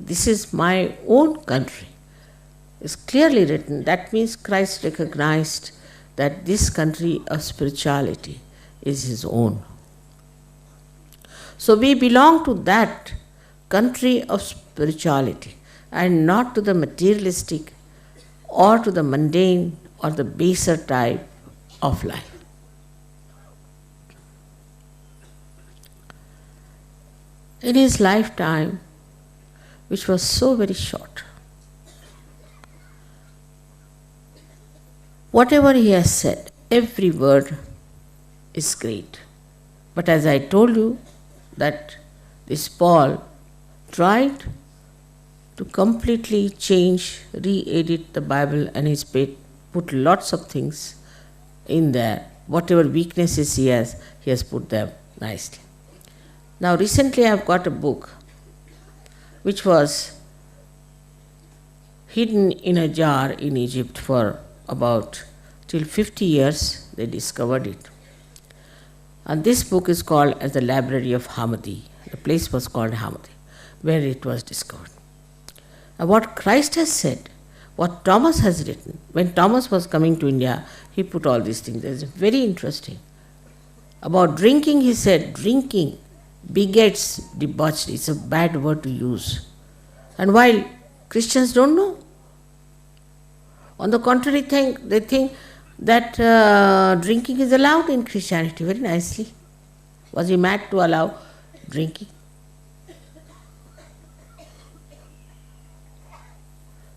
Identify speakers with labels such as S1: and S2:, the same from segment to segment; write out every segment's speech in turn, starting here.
S1: This is my own country. It's clearly written. That means Christ recognized that this country of spirituality is his own. So we belong to that country of spirituality and not to the materialistic or to the mundane or the baser type of life. In his lifetime, which was so very short, whatever he has said, every word is great. But as I told you, that this Paul tried to completely change, re-edit the Bible, and he's put lots of things in there. Whatever weaknesses he has put them nicely. Now recently I have got a book which was hidden in a jar in Egypt for about till 50 years. They discovered it. And this book is called as the Library of Hammadi. The place was called Hammadi, where it was discovered. And what Christ has said, what Thomas has written, when Thomas was coming to India, he put all these things. It's very interesting. About drinking, he said, drinking begets debauchery. It's a bad word to use. And while Christians don't know, on the contrary, they think that drinking is allowed in Christianity very nicely. Was he mad to allow drinking?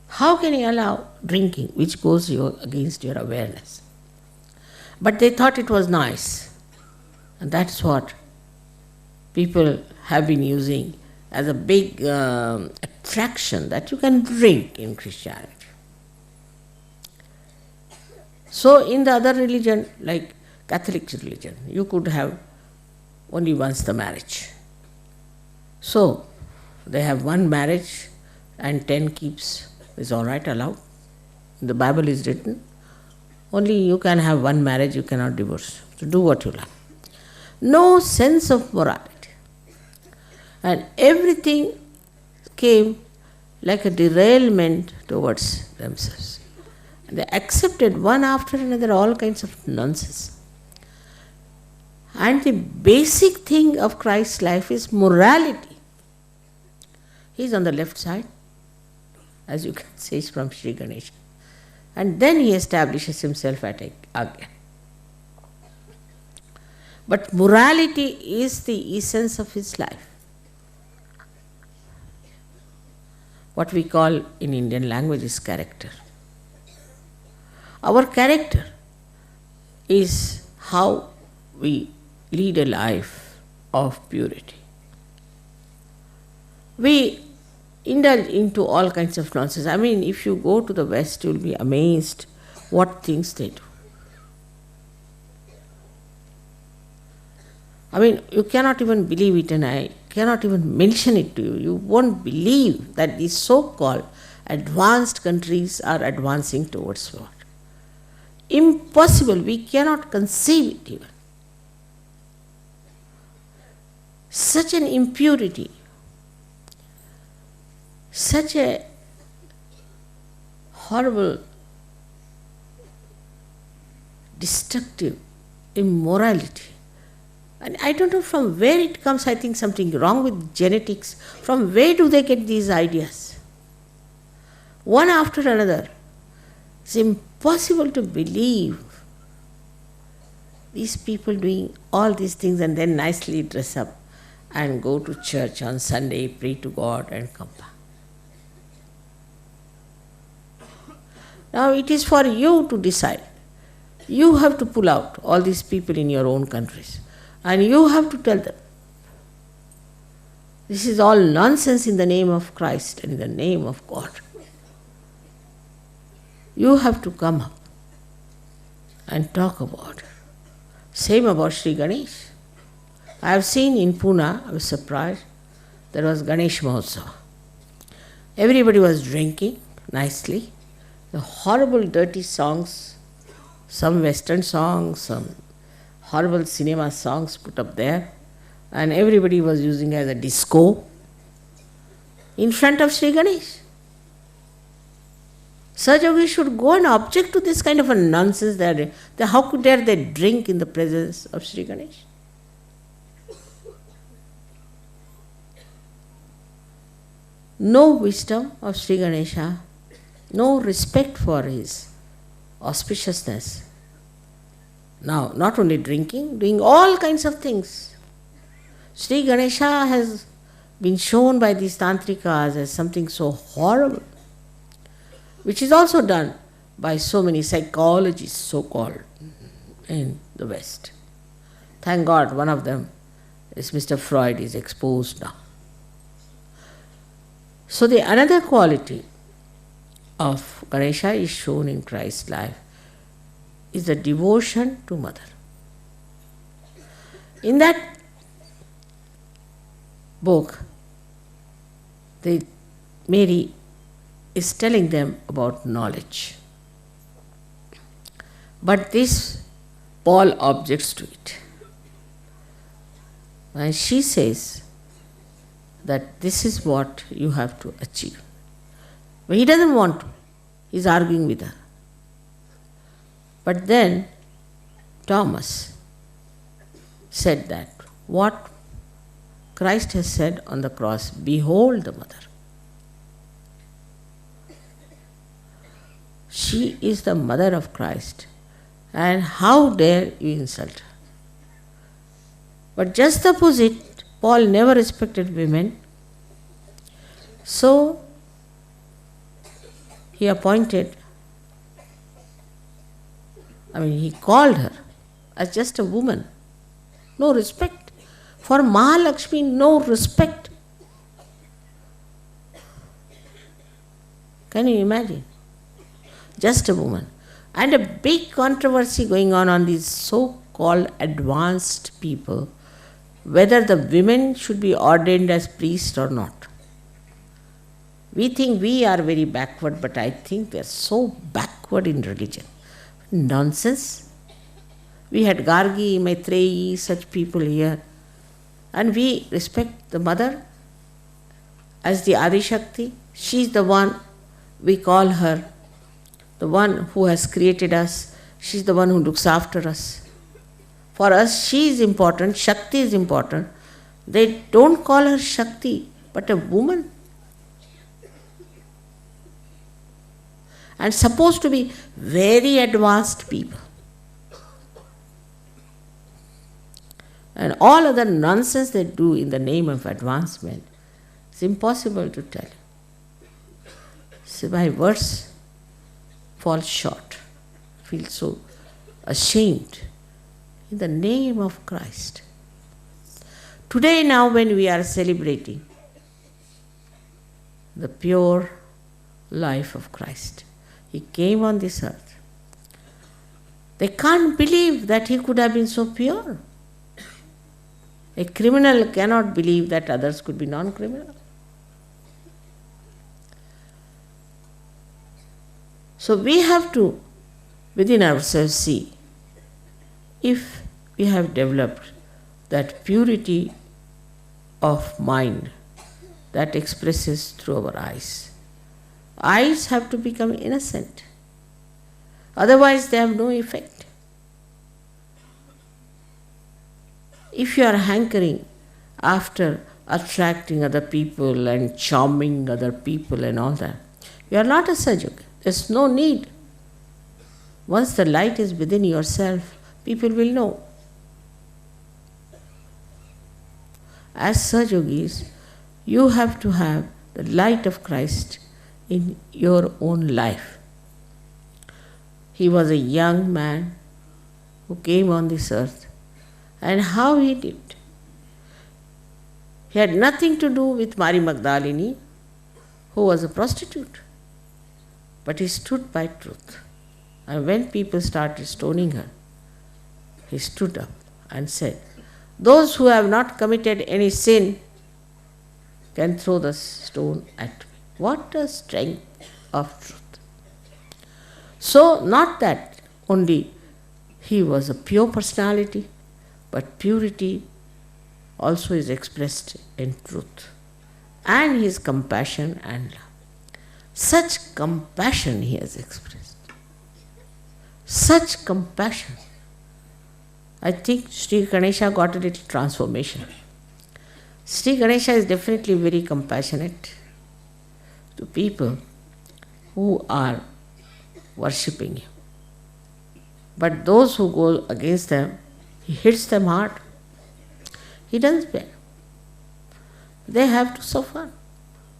S1: How can he allow drinking, which goes against your awareness? But they thought it was nice. And that's what people have been using as a big attraction, that you can drink in Christianity. So in the other religion, like Catholic religion, you could have only once the marriage. So they have one marriage and 10 keeps. Is all right, allowed. In the Bible is written, only you can have one marriage, you cannot divorce. So do what you like. No sense of morality. And everything came like a derailment towards themselves. And they accepted one after another all kinds of nonsense. And the basic thing of Christ's life is morality. He is on the left side, as you can see from Sri Ganesha. And then he establishes himself at Agya. But morality is the essence of his life. What we call in Indian language is character. Our character is how we lead a life of purity. We indulge into all kinds of nonsense. I mean, if you go to the West, you will be amazed what things they do. I mean, you cannot even believe it, and I cannot even mention it to you. You won't believe that these so-called advanced countries are advancing towards what? Impossible. We cannot conceive it even. Such an impurity, such a horrible, destructive immorality. And I don't know from where it comes. I think something wrong with genetics. From where do they get these ideas? One after another. It's impossible to believe these people doing all these things and then nicely dress up and go to church on Sunday, pray to God and come back. Now it is for you to decide. You have to pull out all these people in your own countries. And you have to tell them, this is all nonsense in the name of Christ and in the name of God. You have to come up and talk about it. Same about Sri Ganesh. I have seen in Pune, I was surprised, there was Ganesh Mahotsav. Everybody was drinking nicely. The horrible dirty songs, some western songs, some horrible cinema songs put up there, and everybody was using as a disco. in front of Sri Ganesh. Sahajogi should go and object to this kind of a nonsense. How could dare they drink in the presence of Sri Ganesh? No wisdom of Sri Ganesha, no respect for his auspiciousness. Now, not only drinking, doing all kinds of things. Sri Ganesha has been shown by these tantrikas as something so horrible, which is also done by so many psychologists, so-called, in the West. Thank God one of them is Mr. Freud, is exposed now. So the another quality of Ganesha is shown in Christ's life is the devotion to Mother. In that book, Mary is telling them about knowledge. But this, Paul objects to it. And she says that this is what you have to achieve. But he doesn't want to. He's arguing with her. But then Thomas said that what Christ has said on the cross, behold the Mother. She is the mother of Christ. And how dare you insult her? But just the opposite, Paul never respected women. So he he called her as just a woman. No respect. For Mahalakshmi, no respect. Can you imagine? Just a woman. And a big controversy going on these so-called advanced people, whether the women should be ordained as priests or not. We think we are very backward, but I think they are so backward in religion. Nonsense. We had Gargi, Maitreyi, such people here. And we respect the Mother as the Adi Shakti. She is the one, we call her, the one who has created us. She is the one who looks after us. For us, she is important, Shakti is important. They don't call her Shakti, but a woman. And supposed to be very advanced people. And all other nonsense they do in the name of advancement, it's impossible to tell. So my words fall short. I feel so ashamed. In the name of Christ. Today now when we are celebrating the pure life of Christ, He came on this earth. They can't believe that He could have been so pure. A criminal cannot believe that others could be non-criminal. So we have to, within ourselves, see if we have developed that purity of mind that expresses through our eyes. Eyes have to become innocent. Otherwise they have no effect. If you are hankering after attracting other people and charming other people and all that, you are not a sahajogi. There's no need. Once the light is within yourself, people will know. As sahajogis, you have to have the light of Christ in your own life. He was a young man who came on this earth. And how he did. He had nothing to do with Mary Magdalene, who was a prostitute. But he stood by truth. And when people started stoning her, he stood up and said, "Those who have not committed any sin can throw the stone at me." What a strength of truth. So, not that only he was a pure personality, but purity also is expressed in truth. and his compassion and love. Such compassion he has expressed. Such compassion. I think Sri Ganesha got a little transformation. Sri Ganesha is definitely very compassionate to people who are worshipping him. But those who go against them, he hits them hard. He doesn't spare. They have to suffer.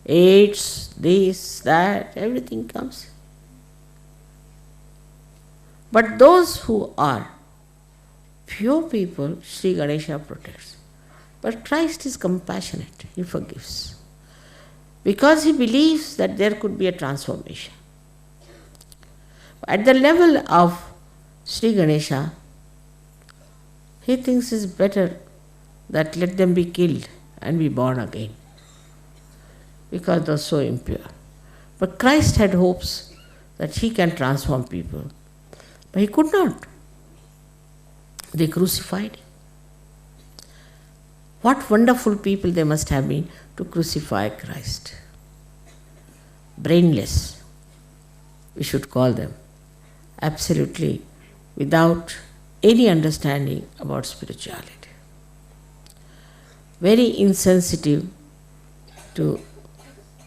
S1: AIDS, this, that, everything comes. But those who are pure people, Sri Ganesha protects. But Christ is compassionate, he forgives. Because he believes that there could be a transformation. At the level of Sri Ganesha, he thinks it's better that let them be killed and be born again, because they're so impure. But Christ had hopes that he can transform people, but he could not. They crucified him. What wonderful people they must have been to crucify Christ. Brainless, we should call them. Absolutely without any understanding about spirituality. Very insensitive to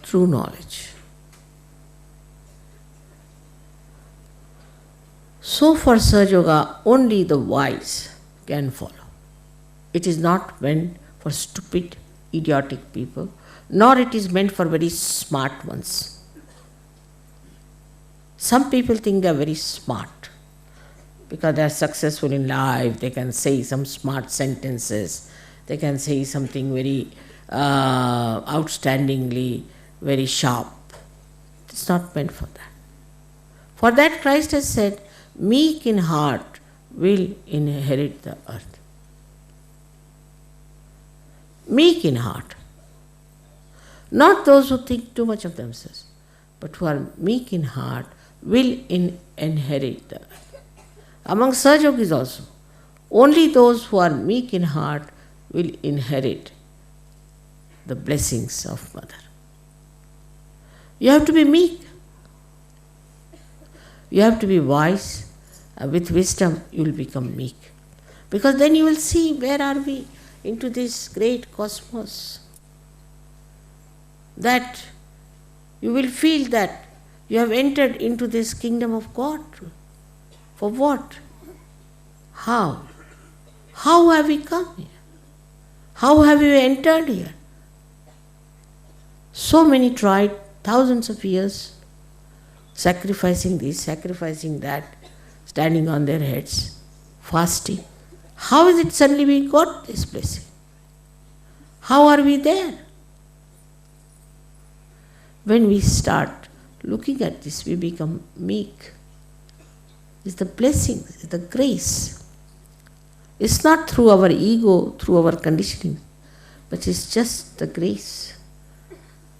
S1: true knowledge. So for Sahaja Yoga, only the wise can follow. It is not meant for stupid, idiotic people, nor it is meant for very smart ones. Some people think they are very smart because they are successful in life, they can say some smart sentences, they can say something very outstandingly, very sharp. It's not meant for that. For that Christ has said, meek in heart will inherit the earth. Meek in heart. Not those who think too much of themselves, but who are meek in heart will inherit the earth. Among Sahaja Yogis also, only those who are meek in heart will inherit the blessings of Mother. You have to be meek. You have to be wise. With wisdom, you will become meek. Because then you will see where are we into this great cosmos. That you will feel that you have entered into this kingdom of God. For what? How? How have we come here? How have you entered here? So many tried, thousands of years, sacrificing this, sacrificing that, standing on their heads, fasting. How is it suddenly we got this blessing? How are we there? When we start looking at this, we become meek. It's the blessing, it's the grace. It's not through our ego, through our conditioning, but it's just the grace,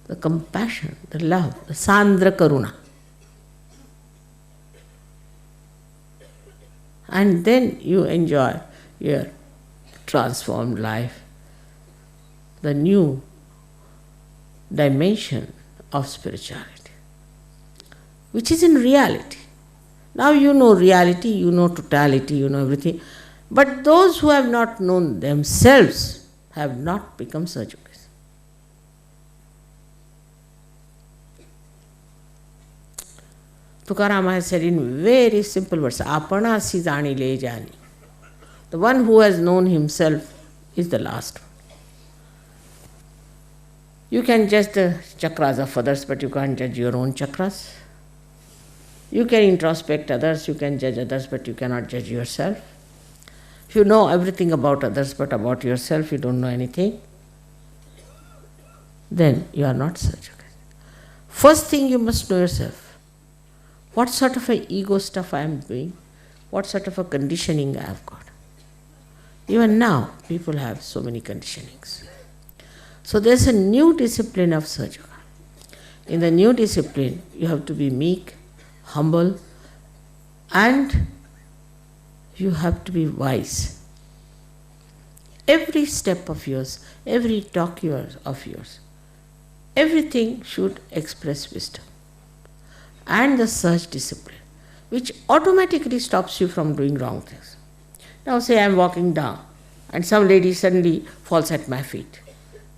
S1: the compassion, the love, the Sandra Karuna. And then you enjoy your transformed life, the new dimension of spirituality, which is in reality. Now you know reality, you know totality, you know everything. But those who have not known themselves have not become Sahaja Yogis. Tukaram has said in very simple words, Apana si jani le jani. The one who has known himself is the last one. You can judge the chakras of others, but you can't judge your own chakras. You can introspect others, you can judge others, but you cannot judge yourself. If you know everything about others, but about yourself you don't know anything, then you are not Sahaja Yogi. First thing you must know yourself. What sort of a ego stuff I am doing? What sort of a conditioning I have got? Even now, people have so many conditionings. So there's a new discipline of Sahaja Yoga. In the new discipline, you have to be meek, humble, and you have to be wise. Every step of yours, every talk of yours, everything should express wisdom and the Saj discipline, which automatically stops you from doing wrong things. Now say I am walking down and some lady suddenly falls at my feet.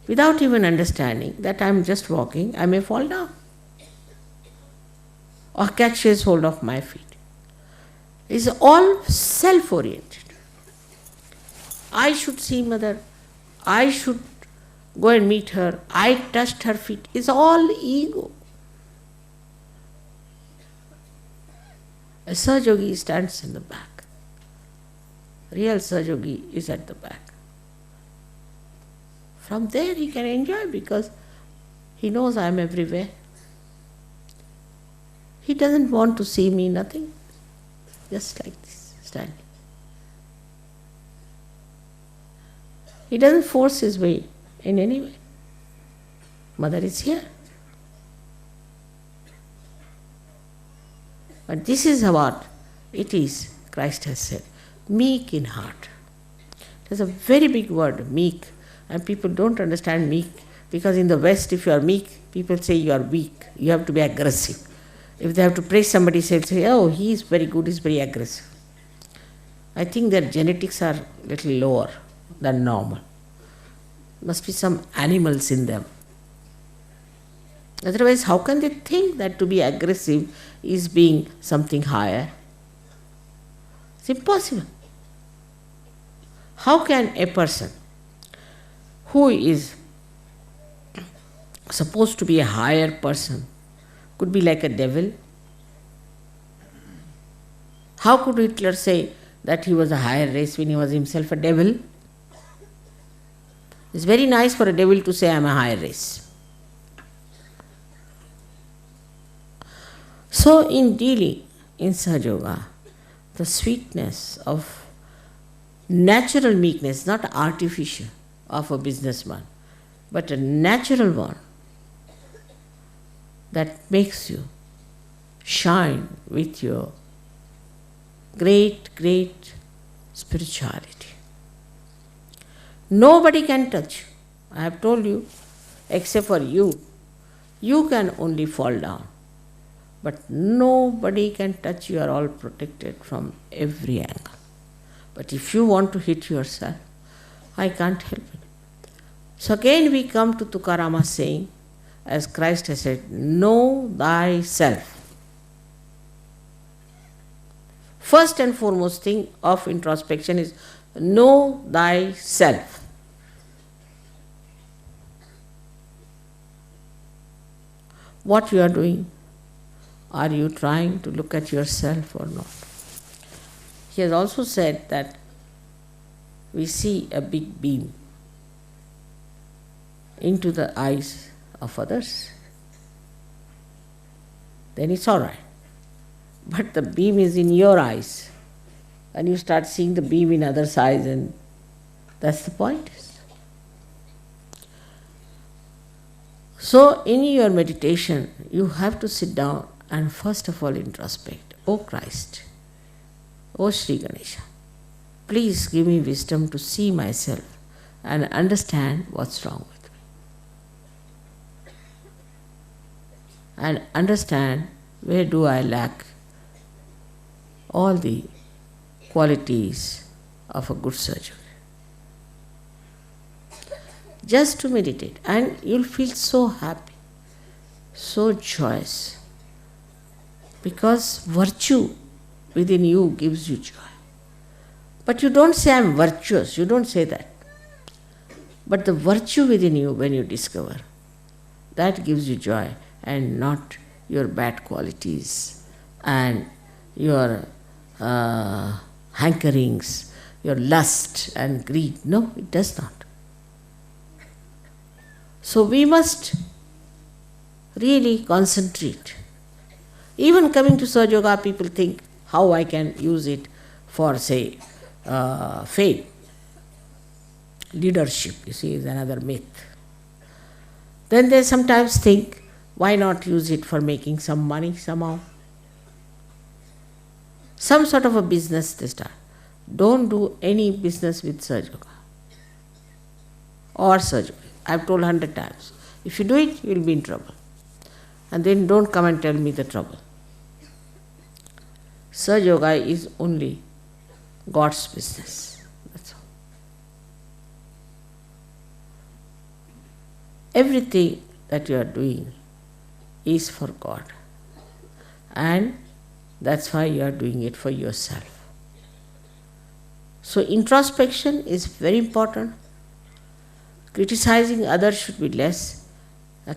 S1: Without even understanding that I am just walking, I may fall down or catches hold of my feet. It's all self-oriented. I should see mother, I should go and meet her, I touched her feet. It's all ego. A Sahaja stands in the back. Real Sahaja is at the back. From there he can enjoy because he knows I am everywhere. He doesn't want to see me, nothing. Just like this, standing. He doesn't force his way in any way. Mother is here. But this is what it is, Christ has said. Meek in heart. There's a very big word, meek. And people don't understand meek because in the West, if you are meek, people say you are weak. You have to be aggressive. If they have to praise somebody, say, oh, he is very good, he is very aggressive. I think their genetics are a little lower than normal. Must be some animals in them. Otherwise, how can they think that to be aggressive is being something higher? It's impossible. How can a person who is supposed to be a higher person could be like a devil? How could Hitler say that he was a higher race when he was himself a devil? It's very nice for a devil to say I am a higher race. So in dealing in Sahaja Yoga, the sweetness of natural meekness, not artificial, of a businessman, but a natural one that makes you shine with your great, great spirituality. Nobody can touch you. I have told you, except for you. You can only fall down. But nobody can touch you. You are all protected from every angle. But if you want to hit yourself, I can't help it. So again we come to Tukarama's saying, as Christ has said, know thyself. First and foremost thing of introspection is know thyself. What you are doing, are you trying to look at yourself or not? He has also said that we see a big beam into the eyes of others, then it's all right. But the beam is in your eyes, and you start seeing the beam in others' eyes, and that's the point. So in your meditation, you have to sit down and first of all introspect. O Christ, O Sri Ganesha, please give me wisdom to see myself and understand what's wrong with me. And understand where do I lack all the qualities of a good surgeon. Just to meditate, and you'll feel so happy, so joyous, because virtue within you gives you joy. But you don't say I'm virtuous, you don't say that. But the virtue within you, when you discover, that gives you joy, and not your bad qualities and your hankerings, your lust and greed. No, it does not. So we must really concentrate. Even coming to Sahaja Yoga, people think how I can use it for, say, fame. Leadership, you see, is another myth. Then they sometimes think, why not use it for making some money somehow? Some sort of a business they start. Don't do any business with Sahaja Yoga or Sahaja Yoga. I've told 100 times. If you do it, you will be in trouble. And then don't come and tell me the trouble. Sahaja Yoga is only God's business. That's all. Everything that you are doing is for God. And that's why you are doing it for yourself. So introspection is very important. Criticizing others should be less.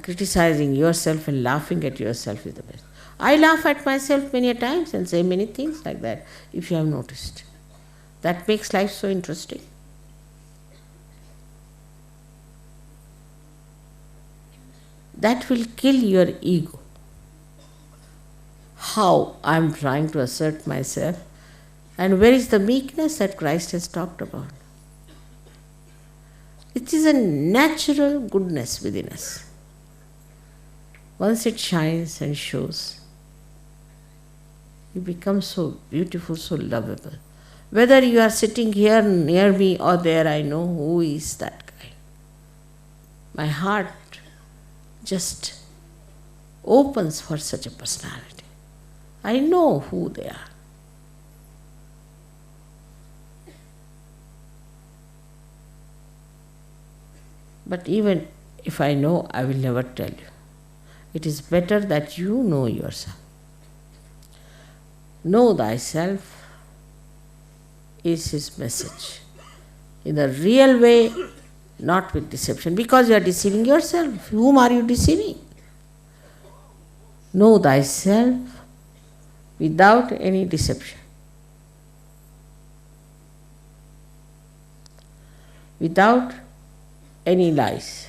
S1: Criticizing yourself and laughing at yourself is the best. I laugh at myself many a times and say many things like that, if you have noticed. That makes life so interesting. That will kill your ego. How I am trying to assert myself, and where is the meekness that Christ has talked about? It is a natural goodness within us. Once it shines and shows, you become so beautiful, so lovable. Whether you are sitting here near me or there, I know who is that guy. My heart just opens for such a personality. I know who they are. But even if I know, I will never tell you. It is better that you know yourself. Know thyself is his message. In the real way, not with deception, because you are deceiving yourself. Whom are you deceiving? Know thyself without any deception, without any lies,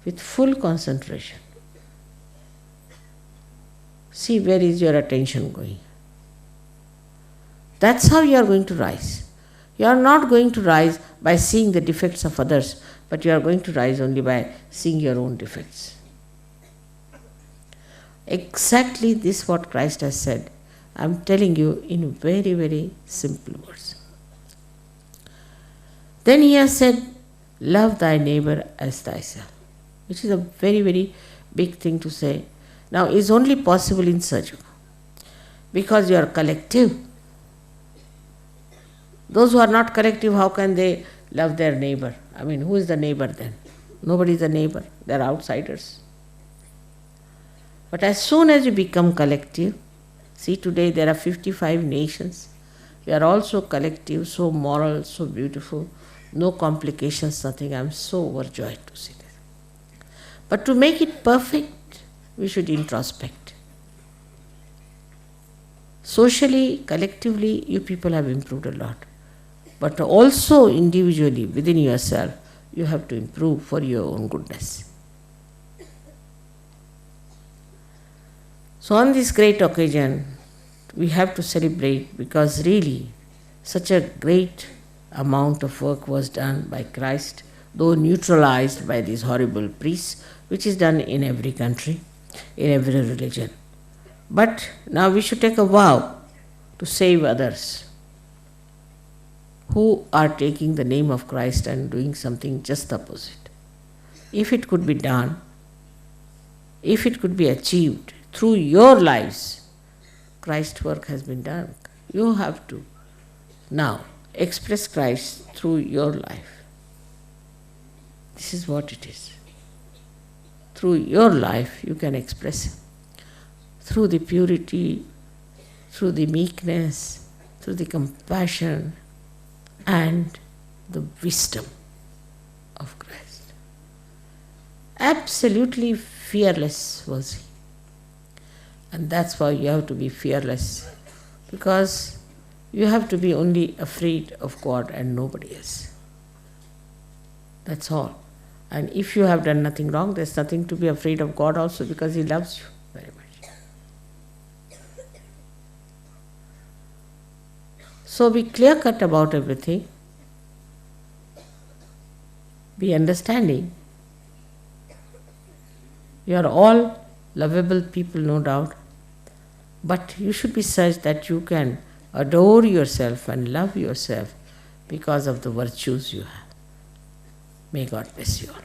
S1: with full concentration. See where is your attention going. That's how you are going to rise. You are not going to rise by seeing the defects of others, but you are going to rise only by seeing your own defects. Exactly this what Christ has said. I am telling you in very, very simple words. Then he has said, love thy neighbor as thyself, which is a very, very big thing to say. Now, it's only possible in Sahaja Yoga because you are collective. Those who are not collective, how can they love their neighbor? I mean, who is the neighbor then? Nobody is a neighbor. They are outsiders. But as soon as you become collective, see today there are 55 nations. We are also collective, so moral, so beautiful, no complications, nothing. I am so overjoyed to see this. But to make it perfect, we should introspect. Socially, collectively, you people have improved a lot. But also individually, within yourself, you have to improve for your own goodness. So on this great occasion, we have to celebrate because really such a great amount of work was done by Christ, though neutralized by these horrible priests, which is done in every country, in every religion. But now we should take a vow to save others who are taking the name of Christ and doing something just the opposite. If it could be done, if it could be achieved through your lives, Christ's work has been done. You have to now express Christ through your life. This is what it is. Through your life you can express Him. Through the purity, through the meekness, through the compassion and the wisdom of Christ. Absolutely fearless was He. And that's why you have to be fearless, because you have to be only afraid of God and nobody else. That's all. And if you have done nothing wrong, there's nothing to be afraid of God also, because He loves you very much. So be clear-cut about everything. Be understanding. You are all lovable people, no doubt. But you should be such that you can adore yourself and love yourself because of the virtues you have. May God bless you all.